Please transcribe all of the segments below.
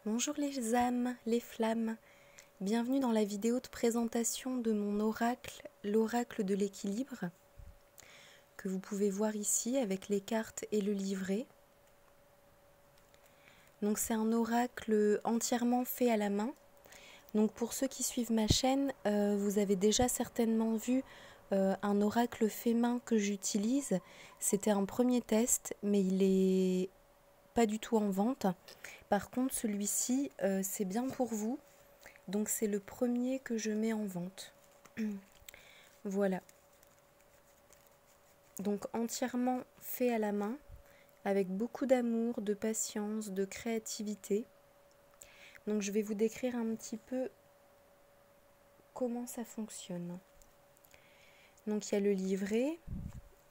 Bonjour les âmes, les flammes, bienvenue dans la vidéo de présentation de mon oracle, l'oracle de l'équilibre, que vous pouvez voir ici avec les cartes et le livret. Donc c'est un oracle entièrement fait à la main. Donc pour ceux qui suivent ma chaîne, vous avez déjà certainement vu un oracle fait main que j'utilise. C'était un premier test, mais il est pas du tout en vente. Par contre, celui-ci, c'est bien pour vous. Donc c'est le premier que je mets en vente. Voilà. Donc entièrement fait à la main, avec beaucoup d'amour, de patience, de créativité. Donc je vais vous décrire un petit peu comment ça fonctionne. Donc il y a le livret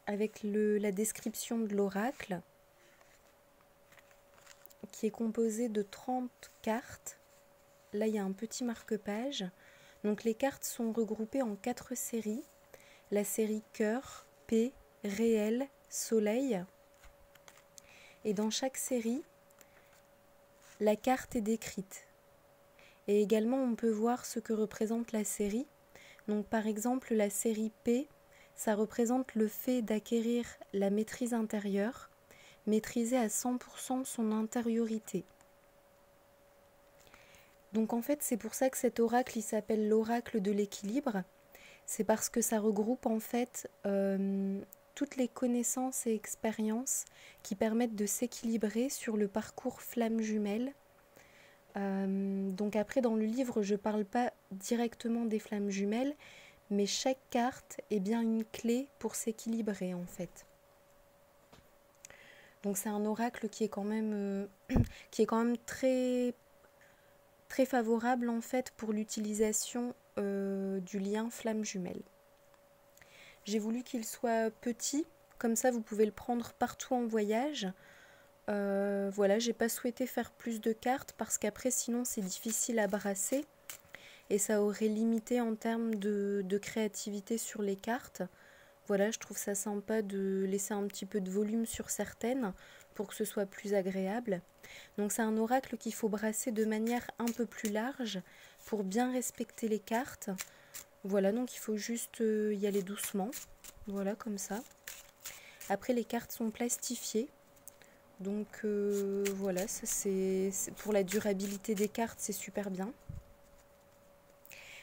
avec la description de l'oracle qui est composé de 30 cartes. Là il y a un petit marque-page. Donc les cartes sont regroupées en 4 séries. La série cœur, paix, réel, soleil. Et dans chaque série, la carte est décrite. Et également, on peut voir ce que représente la série. Donc par exemple, la série P, ça représente le fait d'acquérir la maîtrise intérieure, maîtriser à 100% son intériorité. Donc en fait, c'est pour ça que cet oracle, il s'appelle l'oracle de l'équilibre. C'est parce que ça regroupe en fait toutes les connaissances et expériences qui permettent de s'équilibrer sur le parcours flamme jumelle. Donc après dans le livre je ne parle pas directement des flammes jumelles, mais chaque carte est bien une clé pour s'équilibrer en fait. Donc c'est un oracle qui est quand même, très, très favorable en fait pour l'utilisation du lien flamme jumelle. J'ai voulu qu'il soit petit, comme ça vous pouvez le prendre partout en voyage. Voilà, j'ai pas souhaité faire plus de cartes parce qu'après sinon c'est difficile à brasser et ça aurait limité en termes de créativité sur les cartes. Voilà, je trouve ça sympa de laisser un petit peu de volume sur certaines pour que ce soit plus agréable. Donc c'est un oracle qu'il faut brasser de manière un peu plus large pour bien respecter les cartes. Voilà, donc il faut juste y aller doucement. Voilà, comme ça. Après les cartes sont plastifiées. Donc voilà, ça c'est pour la durabilité des cartes, c'est super bien.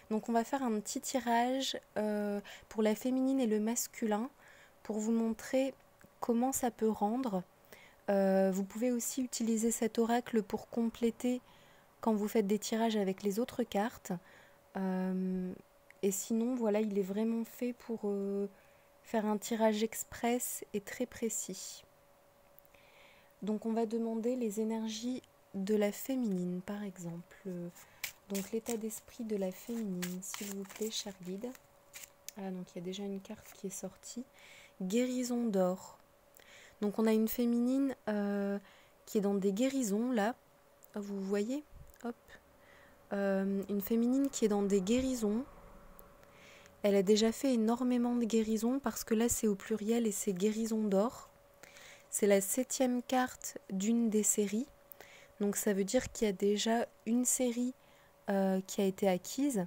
Donc on va faire un petit tirage pour la féminine et le masculin pour vous montrer comment ça peut rendre. Vous pouvez aussi utiliser cet oracle pour compléter quand vous faites des tirages avec les autres cartes. Et sinon, voilà, il est vraiment fait pour faire un tirage express et très précis. Donc on va demander les énergies de la féminine, par exemple. Donc l'état d'esprit de la féminine, s'il vous plaît, cher guide. Ah, donc il y a déjà une carte qui est sortie. Guérison d'or. Donc on a une féminine qui est dans des guérisons, là. Vous voyez? Hop. Une féminine qui est dans des guérisons. Elle a déjà fait énormément de guérisons parce que là c'est au pluriel et c'est guérison d'or. C'est la 7e carte d'une des séries. Donc ça veut dire qu'il y a déjà une série qui a été acquise.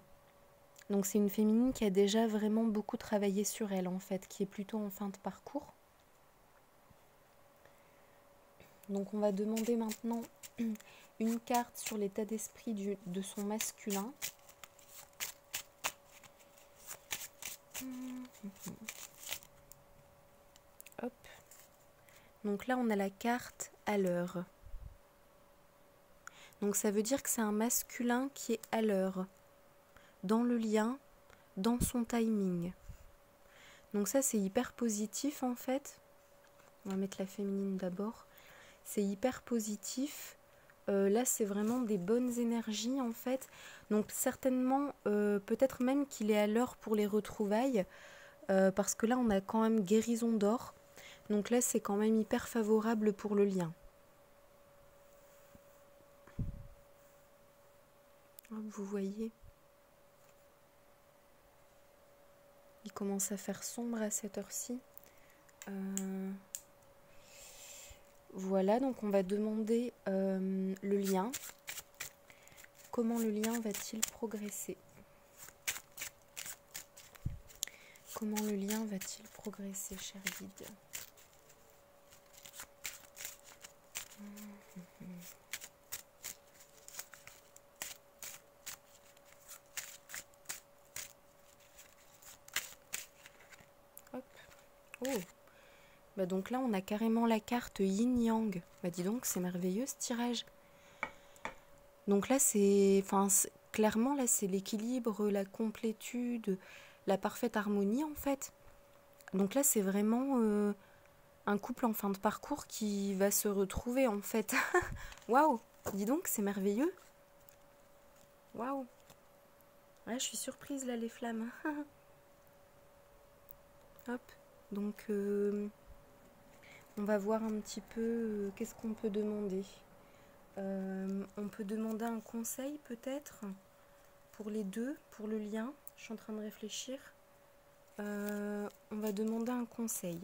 Donc c'est une féminine qui a déjà vraiment beaucoup travaillé sur elle en fait, qui est plutôt en fin de parcours. Donc on va demander maintenant une carte sur l'état d'esprit de son masculin. Hop. Donc là on a la carte à l'heure. Donc ça veut dire que c'est un masculin qui est à l'heure, dans le lien, dans son timing. Donc ça c'est hyper positif en fait. On va mettre la féminine d'abord. C'est hyper positif. Là c'est vraiment des bonnes énergies en fait. Donc certainement, peut-être même qu'il est à l'heure pour les retrouvailles. Parce que là on a quand même guérison d'or. Donc là c'est quand même hyper favorable pour le lien. Vous voyez, il commence à faire sombre à cette heure-ci. Voilà, donc on va demander le lien. comment le lien va-t-il progresser? Comment le lien va-t-il progresser, cher guide? Hop. Oh. Bah donc là, on a carrément la carte yin-yang. Bah dis donc, c'est merveilleux ce tirage. Donc là, clairement, là, c'est l'équilibre, la complétude, la parfaite harmonie, en fait. Donc là, c'est vraiment un couple en fin de parcours qui va se retrouver, en fait. Waouh! Dis donc, c'est merveilleux. Waouh! Ouais, je suis surprise, là, les flammes. Hop. Donc, on va voir un petit peu qu'est-ce qu'on peut demander. On peut demander un conseil peut-être pour les deux, pour le lien. Je suis en train de réfléchir. On va demander un conseil.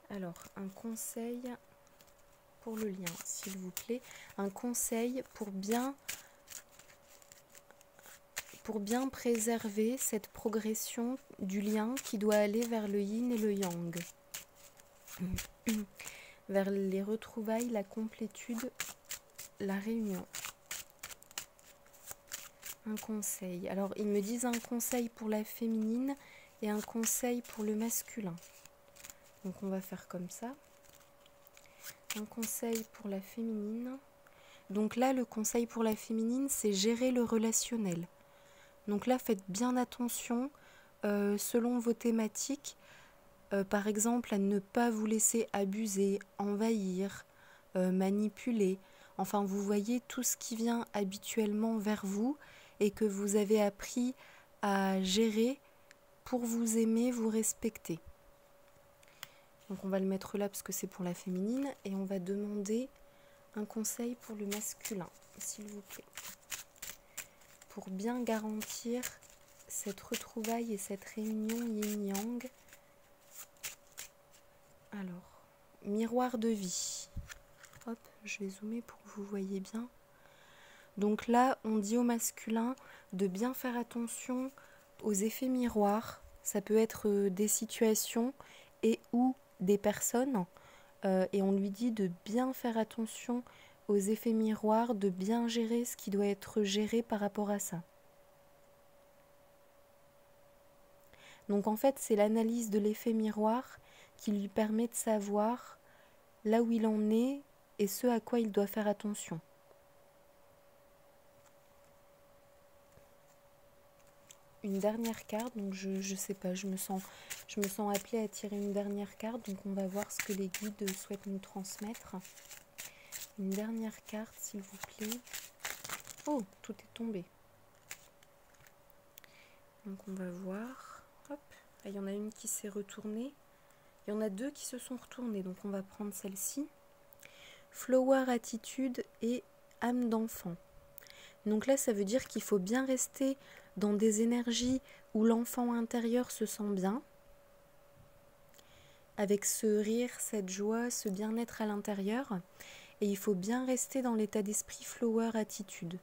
Alors, un conseil pour le lien, s'il vous plaît. Un conseil pour bien préserver cette progression du lien qui doit aller vers le yin et le yang. Vers les retrouvailles, la complétude, la réunion. Un conseil. Alors, ils me disent un conseil pour la féminine et un conseil pour le masculin. Donc, on va faire comme ça. Un conseil pour la féminine. Donc là, le conseil pour la féminine, c'est gérer le relationnel. Donc là, faites bien attention, selon vos thématiques, par exemple, à ne pas vous laisser abuser, envahir, manipuler. Enfin, vous voyez tout ce qui vient habituellement vers vous et que vous avez appris à gérer pour vous aimer, vous respecter. Donc on va le mettre là parce que c'est pour la féminine et on va demander un conseil pour le masculin, s'il vous plaît. Pour bien garantir cette retrouvaille et cette réunion yin-yang. Alors, miroir de vie. Hop, je vais zoomer pour que vous voyez bien. Donc là, on dit au masculin de bien faire attention aux effets miroirs. Ça peut être des situations et ou des personnes. Et on lui dit de bien faire attention aux effets miroirs, de bien gérer ce qui doit être géré par rapport à ça. Donc en fait, c'est l'analyse de l'effet miroir qui lui permet de savoir là où il en est et ce à quoi il doit faire attention. Une dernière carte, donc je sais pas, je me sens appelée à tirer une dernière carte, donc on va voir ce que les guides souhaitent nous transmettre. Une dernière carte, s'il vous plaît. Oh, tout est tombé. Donc on va voir. Hop, là, il y en a une qui s'est retournée. Il y en a deux qui se sont retournées, donc on va prendre celle-ci. Flower attitude et âme d'enfant. Donc là, ça veut dire qu'il faut bien rester dans des énergies où l'enfant intérieur se sent bien, avec ce rire, cette joie, ce bien-être à l'intérieur. Et il faut bien rester dans l'état d'esprit flower attitude.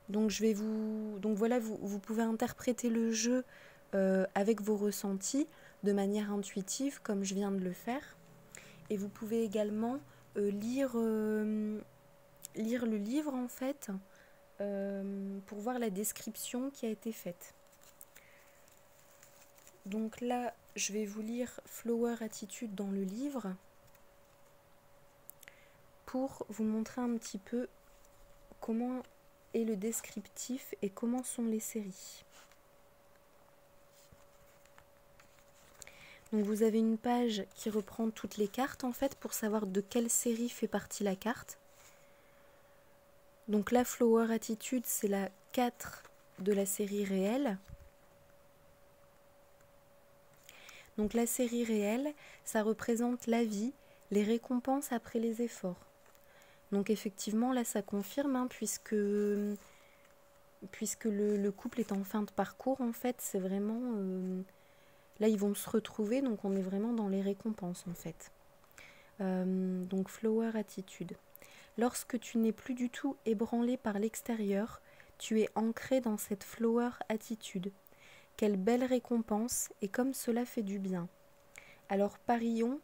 Donc voilà, vous pouvez interpréter le jeu avec vos ressentis de manière intuitive, comme je viens de le faire. Et vous pouvez également lire le livre, en fait, pour voir la description qui a été faite. Donc là, je vais vous lire Flower Attitude dans le livre pour vous montrer un petit peu comment est le descriptif et comment sont les séries. Donc vous avez une page qui reprend toutes les cartes en fait pour savoir de quelle série fait partie la carte. Donc la Flower Attitude, c'est la 4 de la série réelle. Donc la série réelle, ça représente la vie, les récompenses après les efforts. Donc effectivement, là ça confirme, puisque le couple est en fin de parcours, en fait, c'est vraiment... là, ils vont se retrouver, donc on est vraiment dans les récompenses, en fait. Donc Flower Attitude. Lorsque tu n'es plus du tout ébranlé par l'extérieur, tu es ancré dans cette flower attitude. Quelle belle récompense et comme cela fait du bien. Alors parions,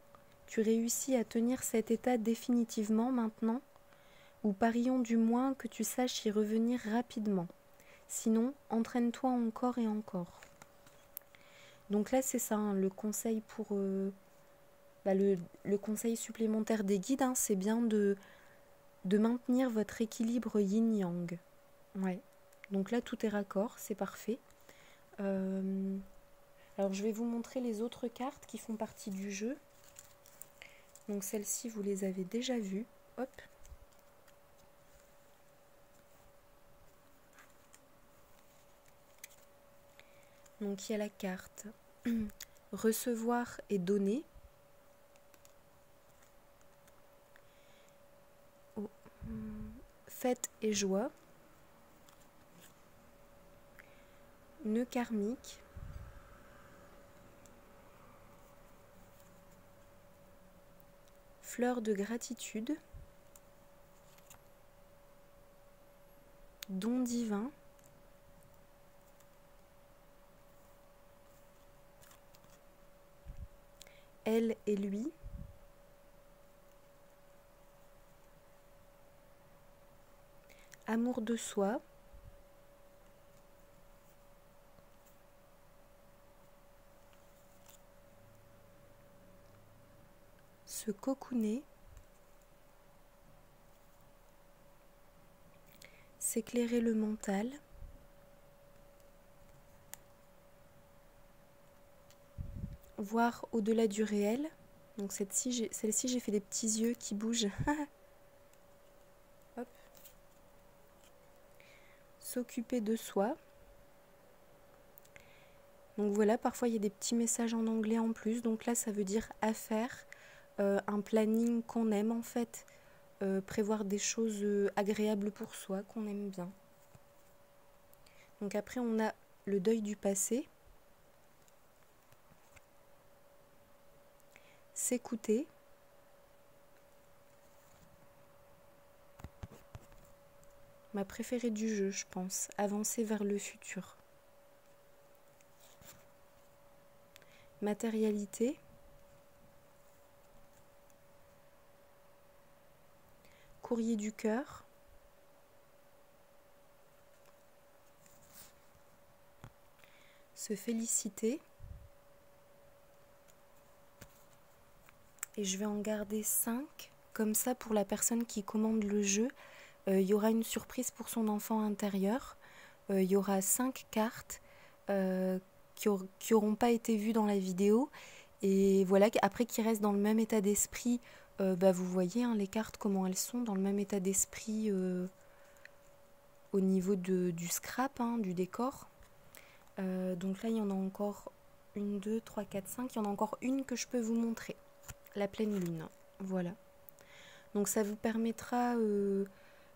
tu réussis à tenir cet état définitivement maintenant, ou parions du moins que tu saches y revenir rapidement. Sinon, entraîne-toi encore et encore. Donc là, c'est ça, hein, le conseil pour le conseil supplémentaire des guides, hein, c'est bien de maintenir votre équilibre yin-yang. Ouais. Donc là, tout est raccord, c'est parfait. Alors, je vais vous montrer les autres cartes qui font partie du jeu. Donc, celles-ci, vous les avez déjà vues. Hop. Donc, il y a la carte recevoir et donner. Oh. Fête et joie. Nœud karmique. Fleur de gratitude. Don divin. Elle et lui. Amour de soi. Se cocooner. S'éclairer le mental. Voir au-delà du réel. Donc celle-ci, j'ai fait des petits yeux qui bougent. Hop. S'occuper de soi. Donc voilà, parfois il y a des petits messages en anglais en plus. Donc là, ça veut dire à faire, un planning qu'on aime en fait. Prévoir des choses agréables pour soi, qu'on aime bien. Donc après, on a le deuil du passé. S'écouter. Ma préférée du jeu, je pense. Avancer vers le futur. Matérialité. Courrier du cœur. Se féliciter. Et je vais en garder 5. Comme ça, pour la personne qui commande le jeu, il y aura une surprise pour son enfant intérieur. Il y aura 5 cartes qui n'auront pas été vues dans la vidéo. Et voilà, après qui restent dans le même état d'esprit. Vous voyez hein, les cartes, comment elles sont, dans le même état d'esprit au niveau du scrap, hein, du décor. Donc là, il y en a encore 1, 2, 3, 4, 5. Il y en a encore une que je peux vous montrer. La pleine lune. Voilà. Donc ça vous permettra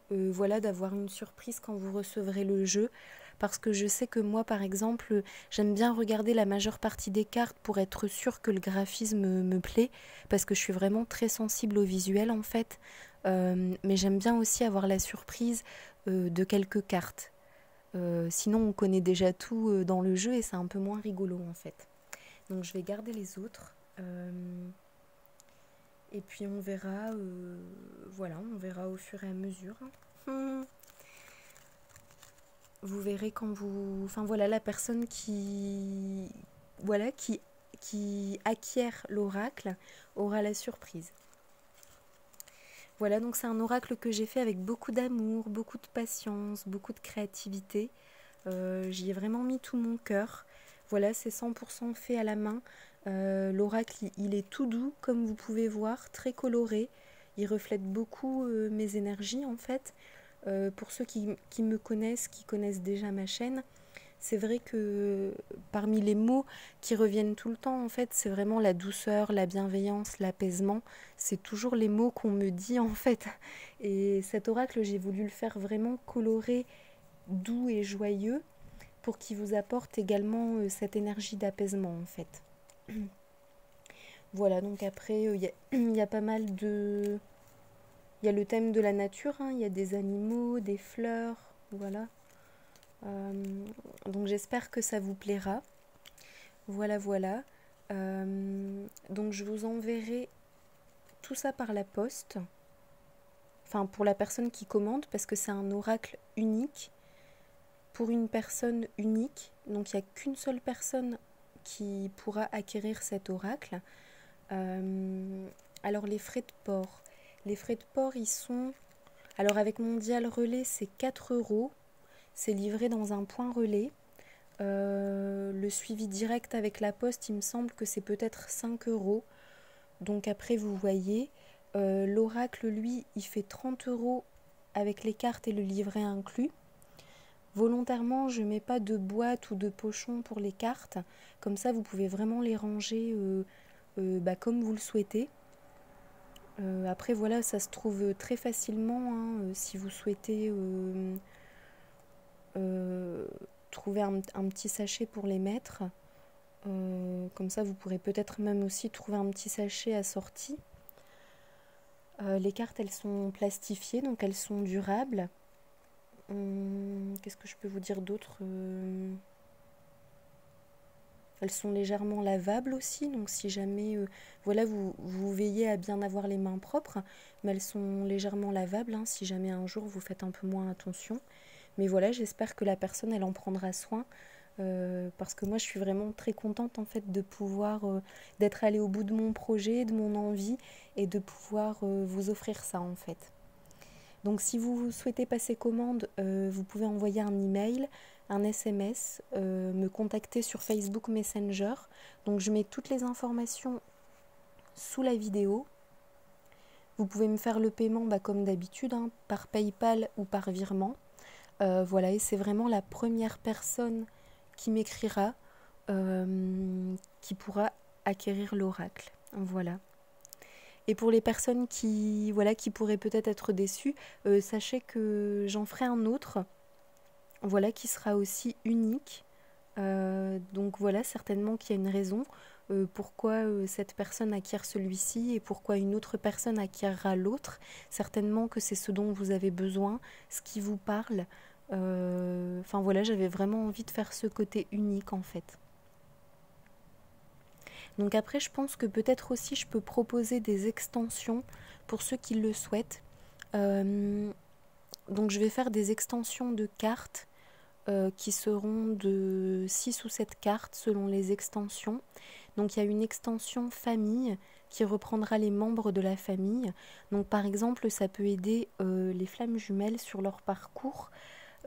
voilà, d'avoir une surprise quand vous recevrez le jeu. Parce que je sais que moi, par exemple, j'aime bien regarder la majeure partie des cartes pour être sûre que le graphisme me plaît. Parce que je suis vraiment très sensible au visuel, en fait. Mais j'aime bien aussi avoir la surprise de quelques cartes. Sinon, on connaît déjà tout dans le jeu et c'est un peu moins rigolo, en fait. Donc, je vais garder les autres. Et puis, on verra, voilà, on verra au fur et à mesure. Vous verrez quand vous... Enfin voilà, la personne qui acquiert l'oracle aura la surprise. Voilà, donc c'est un oracle que j'ai fait avec beaucoup d'amour, beaucoup de patience, beaucoup de créativité. J'y ai vraiment mis tout mon cœur. Voilà, c'est 100% fait à la main. L'oracle, il est tout doux, comme vous pouvez voir, très coloré. Il reflète beaucoup mes énergies en fait. Pour ceux qui me connaissent, qui connaissent déjà ma chaîne, c'est vrai que parmi les mots qui reviennent tout le temps, en fait, c'est vraiment la douceur, la bienveillance, l'apaisement. C'est toujours les mots qu'on me dit, en fait. Et cet oracle, j'ai voulu le faire vraiment coloré, doux et joyeux pour qu'il vous apporte également cette énergie d'apaisement, en fait. Voilà, donc après, il y a pas mal de... Il y a le thème de la nature, hein, il y a des animaux, des fleurs, voilà. Donc j'espère que ça vous plaira. Voilà, voilà. Donc je vous enverrai tout ça par la poste. Enfin, pour la personne qui commande, parce que c'est un oracle unique pour une personne unique. Donc il n'y a qu'une seule personne qui pourra acquérir cet oracle. Alors les frais de port. Les frais de port, ils sont... Alors avec Mondial Relais, c'est 4 euros. C'est livré dans un point relais. Le suivi direct avec la poste, il me semble que c'est peut-être 5 euros. Donc après, vous voyez, l'oracle, lui, il fait 30 euros avec les cartes et le livret inclus. Volontairement, je ne mets pas de boîte ou de pochon pour les cartes. Comme ça, vous pouvez vraiment les ranger comme vous le souhaitez. Après, voilà, ça se trouve très facilement hein, si vous souhaitez trouver un petit sachet pour les mettre. Comme ça, vous pourrez peut-être même aussi trouver un petit sachet assorti. Les cartes, elles sont plastifiées, donc elles sont durables. Qu'est-ce que je peux vous dire d'autre Elles sont légèrement lavables aussi, donc si jamais voilà, vous veillez à bien avoir les mains propres, mais elles sont légèrement lavables hein, si jamais un jour vous faites un peu moins attention. Mais voilà, j'espère que la personne, elle en prendra soin. Parce que moi je suis vraiment très contente en fait de pouvoir d'être allée au bout de mon projet, de mon envie et de pouvoir vous offrir ça en fait. Donc si vous souhaitez passer commande, vous pouvez envoyer un email, un SMS, me contacter sur Facebook Messenger. Donc je mets toutes les informations sous la vidéo. Vous pouvez me faire le paiement comme d'habitude, hein, par PayPal ou par virement. Voilà, et c'est vraiment la première personne qui m'écrira, qui pourra acquérir l'oracle. Voilà. Et pour les personnes qui pourraient peut-être être déçues, sachez que j'en ferai un autre, voilà, qui sera aussi unique. Donc voilà, certainement qu'il y a une raison pourquoi cette personne acquiert celui-ci et pourquoi une autre personne acquérera l'autre. Certainement que c'est ce dont vous avez besoin, ce qui vous parle. Enfin voilà, j'avais vraiment envie de faire ce côté unique en fait. Donc après, je pense que peut-être aussi je peux proposer des extensions pour ceux qui le souhaitent. Donc je vais faire des extensions de cartes qui seront de 6 ou 7 cartes selon les extensions. Donc il y a une extension famille qui reprendra les membres de la famille. Donc par exemple, ça peut aider les flammes jumelles sur leur parcours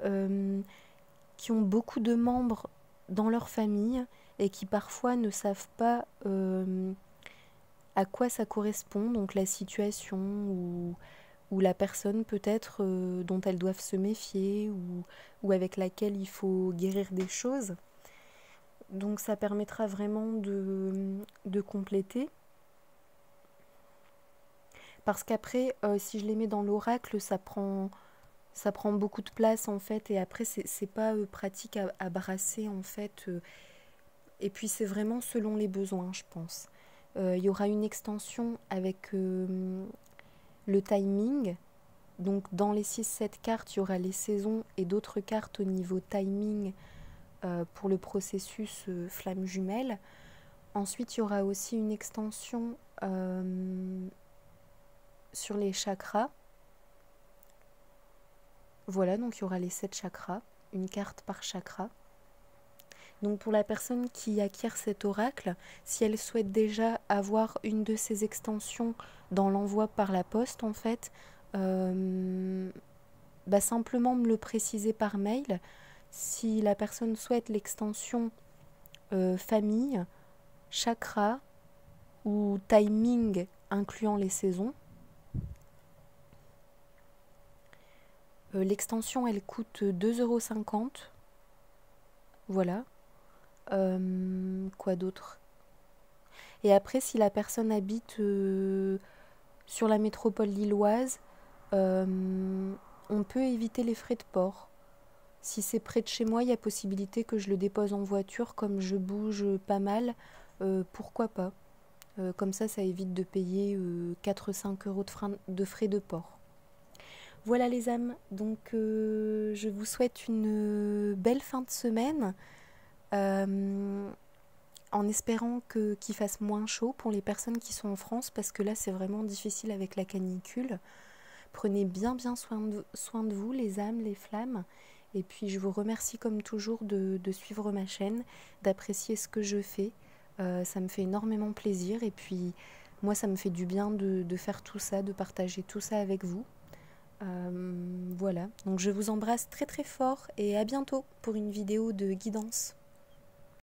qui ont beaucoup de membres dans leur famille et qui parfois ne savent pas à quoi ça correspond, donc la situation ou la personne peut-être dont elles doivent se méfier ou avec laquelle il faut guérir des choses. Donc ça permettra vraiment de compléter. Parce qu'après, si je les mets dans l'oracle, ça prend beaucoup de place en fait. Et après, c'est pas pratique à brasser en fait. Et puis c'est vraiment selon les besoins, je pense. Il y aura une extension avec le timing. Donc dans les 6-7 cartes, il y aura les saisons et d'autres cartes au niveau timing pour le processus flamme jumelle. Ensuite, il y aura aussi une extension sur les chakras. Voilà, donc il y aura les 7 chakras, une carte par chakra. Donc pour la personne qui acquiert cet oracle, si elle souhaite déjà avoir une de ces extensions dans l'envoi par la poste, en fait, simplement me le préciser par mail. Si la personne souhaite l'extension famille, chakra ou timing incluant les saisons, l'extension elle coûte 2,50 €. Voilà. Quoi d'autre? Et après, si la personne habite sur la métropole lilloise, on peut éviter les frais de port. Si c'est près de chez moi, il y a possibilité que je le dépose en voiture, comme je bouge pas mal, pourquoi pas. Comme ça évite de payer 4-5 € de frais de port. Voilà les âmes, donc je vous souhaite une belle fin de semaine, euh, en espérant qu'il fasse moins chaud pour les personnes qui sont en France, parce que là c'est vraiment difficile avec la canicule. Prenez bien soin de vous les âmes, les flammes, et puis je vous remercie comme toujours de suivre ma chaîne, d'apprécier ce que je fais. Ça me fait énormément plaisir, et puis moi ça me fait du bien de faire tout ça, de partager tout ça avec vous. Voilà, donc je vous embrasse très fort et à bientôt pour une vidéo de guidance.